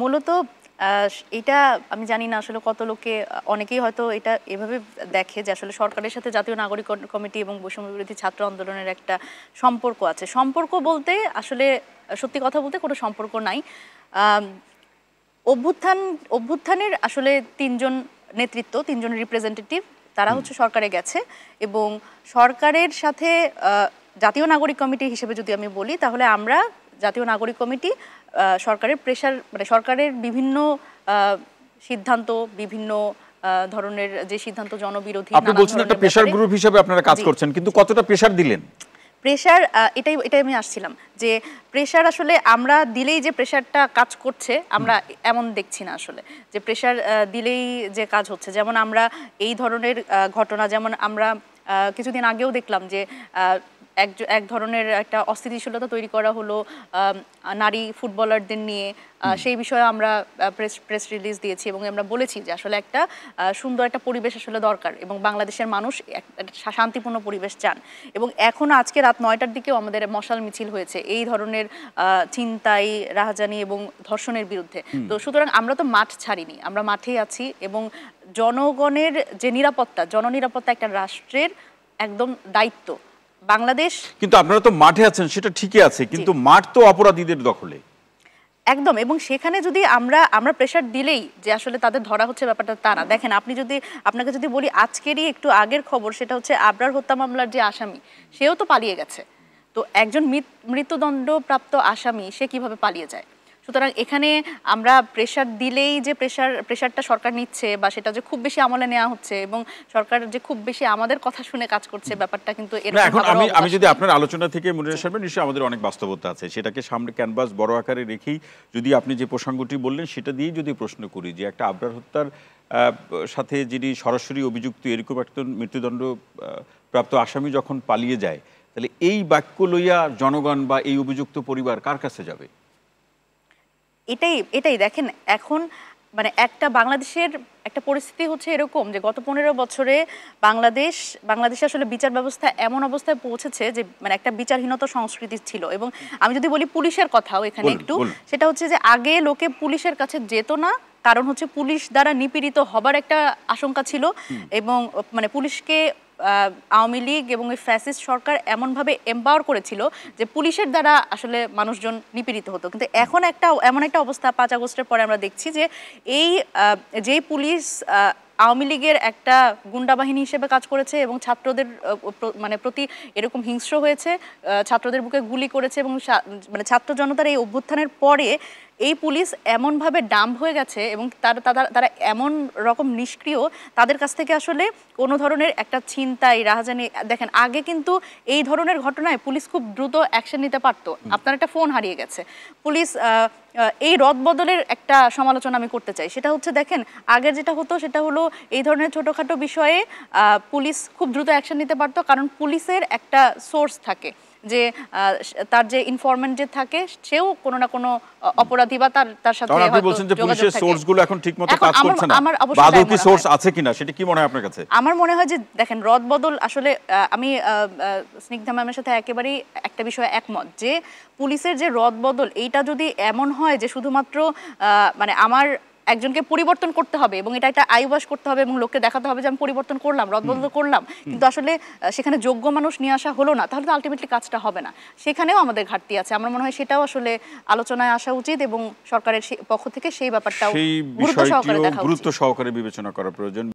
মূলত এটা আমি জানি না আসলে কত লোকে, অনেকেই হয়তো এটা এভাবে দেখে যে আসলে সরকারের সাথে জাতীয় নাগরিক কমিটি এবং বৈষম্য বিরোধী ছাত্র আন্দোলনের একটা সম্পর্ক আছে। সম্পর্ক বলতে আসলে সত্যি কথা বলতে কোনো সম্পর্ক নাই। অভ্যুত্থানের আসলে তিনজন নেতৃত্ব, তিনজন রিপ্রেজেন্টেটিভ, তারা হচ্ছে সরকারে গেছে এবং সরকারের সাথে জাতীয় নাগরিক কমিটি হিসেবে যদি আমি বলি তাহলে আমরা জাতীয় নাগরিক কমিটি সরকারের প্রেশার, মানে সরকারের বিভিন্ন সিদ্ধান্ত, বিভিন্ন ধরনের যে সিদ্ধান্ত জনবিরোধী, আপনি বলছেন একটা প্রেশার গ্রুপ হিসেবে আপনারা কাজ করছেন, কিন্তু কতটা প্রেশার দিলেন? প্রেশার, এটাই আমি আসছিলাম যে প্রেশার আসলে আমরা দিলেই যে প্রেশারটা কাজ করছে আমরা এমন দেখছি না আসলে, যে প্রেশার দিলেই যে কাজ হচ্ছে। যেমন আমরা এই ধরনের ঘটনা, যেমন আমরা কিছুদিন আগেও দেখলাম যে এক ধরনের একটা অস্থিতিশীলতা তৈরি করা হলো নারী ফুটবলারদের নিয়ে, সেই বিষয়ে আমরা প্রেস রিলিজ দিয়েছি এবং আমরা বলেছি যে আসলে একটা সুন্দর একটা পরিবেশ আসলে দরকার এবং বাংলাদেশের মানুষ একটা শান্তিপূর্ণ পরিবেশ চান। এবং এখন আজকে রাত 9টার দিকেও আমাদের মশাল মিছিল হয়েছে এই ধরনের ছিনতাই, রাহাজানি এবং ধর্ষণের বিরুদ্ধে। তো সুতরাং আমরা তো মাঠ ছাড়িনি, আমরা মাঠেই আছি এবং জনগণের যে নিরাপত্তা, জননিরাপত্তা একটা রাষ্ট্রের একদম দায়িত্ব। বাংলাদেশ, কিন্তু আপনারা তো মাঠে আছেন সেটা ঠিকই আছে, কিন্তু মাঠ তো অপরাধীদের দখলে একদম। এবং সেখানে যদি আমরা প্রেশার দিলেই যে আসলে তাদের ধরা হচ্ছে, ব্যাপারটা তা না। দেখেন, আপনাকে যদি বলি আজকেরই একটু আগের খবর, সেটা হচ্ছে আবরার হত্যা মামলার যে আসামি, সেও তো পালিয়ে গেছে। তো একজন মৃত্যুদণ্ডপ্রাপ্ত আসামি সে কিভাবে পালিয়ে যায়? সুতরাং এখানে আমরা প্রেশার দিলেই যে প্রেশারটা সরকার নিচ্ছে বা সেটা যে খুব বেশি আমলে নেওয়া হচ্ছে এবং সরকার যে খুব বেশি আমাদের কথা শুনে কাজ করছে, ব্যাপারটা কিন্তু এখন আমি যদি আপনার আলোচনা থেকে মনিরা সাহেব, নিশ্চয়ই আমাদের অনেক বাস্তবতা আছে, সেটাকে সামনে ক্যানভাস বড় আকারে রেখেই যদি আপনি যে প্রসঙ্গটি বললেন সেটা দিয়েই যদি প্রশ্ন করি যে একটা আবরার হত্যার সাথে যিনি সরাসরি অভিযুক্ত, এরকম একটা মৃত্যুদণ্ড প্রাপ্ত আসামি যখন পালিয়ে যায়, তাহলে এই বাক্য লইয়া জনগণ বা এই অভিযুক্ত পরিবার কার কাছে যাবে? এটাই দেখেন, এখন মানে বাংলাদেশের একটা পরিস্থিতি হচ্ছে এরকম যে গত 15 বছরে বাংলাদেশে আসলে বিচার ব্যবস্থা এমন অবস্থায় পৌঁছেছে যে মানে একটা বিচারহীনতা সংস্কৃতি ছিল। এবং আমি যদি বলি পুলিশের কথাও এখানে একটু, সেটা হচ্ছে যে আগে লোকে পুলিশের কাছে যেত না, কারণ হচ্ছে পুলিশ দ্বারা নিপীড়িত হবার একটা আশঙ্কা ছিল এবং মানে পুলিশকে আওয়ামী লীগ এবং ওই ফ্যাসিস্ট সরকার এমনভাবে এম্পাওয়ার করেছিল যে পুলিশের দ্বারা আসলে মানুষজন নিপীড়িত হতো। কিন্তু এখন এমন একটা অবস্থা 5 আগস্টের পরে আমরা দেখছি যে যেই পুলিশ আওয়ামী লীগের একটা গুন্ডা বাহিনী হিসেবে কাজ করেছে এবং ছাত্রদের মানে প্রতি এরকম হিংস্র হয়েছে, ছাত্রদের বুকে গুলি করেছে এবং মানে ছাত্র জনতার এই অভ্যুত্থানের পরে এই পুলিশ এমনভাবে ডাম্প হয়ে গেছে এবং তারা এমন রকম নিষ্ক্রিয়, তাদের কাছ থেকে আসলে কোনো ধরনের একটা ছিনতাই, রাহাজানি, দেখেন আগে কিন্তু এই ধরনের ঘটনায় পুলিশ খুব দ্রুত অ্যাকশন নিতে পারতো। আপনার একটা ফোন হারিয়ে গেছে, পুলিশ এই রদবদলের একটা সমালোচনা আমি করতে চাই। সেটা হচ্ছে দেখেন আগের যেটা হতো সেটা হলো এই ধরনের ছোটোখাটো বিষয়ে পুলিশ খুব দ্রুত অ্যাকশন নিতে পারতো, কারণ পুলিশের একটা সোর্স থাকে যে তার যে ইনফরমেন্ট যে থাকে সেও কোনো না কোনো অপরাধী বা তার সাথে আপনি বলছেন যে পুলিশের সোর্সগুলো এখন ঠিকমতো কাজ করছে না, বাদও কি সোর্স আছে কিনা সেটা কি মনে হয় আপনার কাছে? আমার মনে হয় যে দেখেন রদবদল আসলে আমি স্নিগ্ধা ম্যামের সাথে একেবারেই একটা বিষয়ে একমত যে পুলিশের যে রদবদল এইটা যদি এমন হয় যে শুধুমাত্র মানে আমার একজনকে পরিবর্তন করতে হবে এবং এটা একটা আইওয়াশ করতে হবে এবং লোককে দেখাতে হবে যে আমি পরিবর্তন করলাম, রদবদল করলাম, কিন্তু আসলে সেখানে যোগ্য মানুষ নিয়ে আসা হলো না, তাহলে তো আলটিমেটলি কাজটা হবে না। সেখানেও আমাদের ঘাটতি আছে। আমার মনে হয় সেটাও আসলে আলোচনায় আসা উচিত এবং সরকারের পক্ষ থেকে সেই ব্যাপারটাও গুরুত্ব সহকারে বিবেচনা করা প্রয়োজন।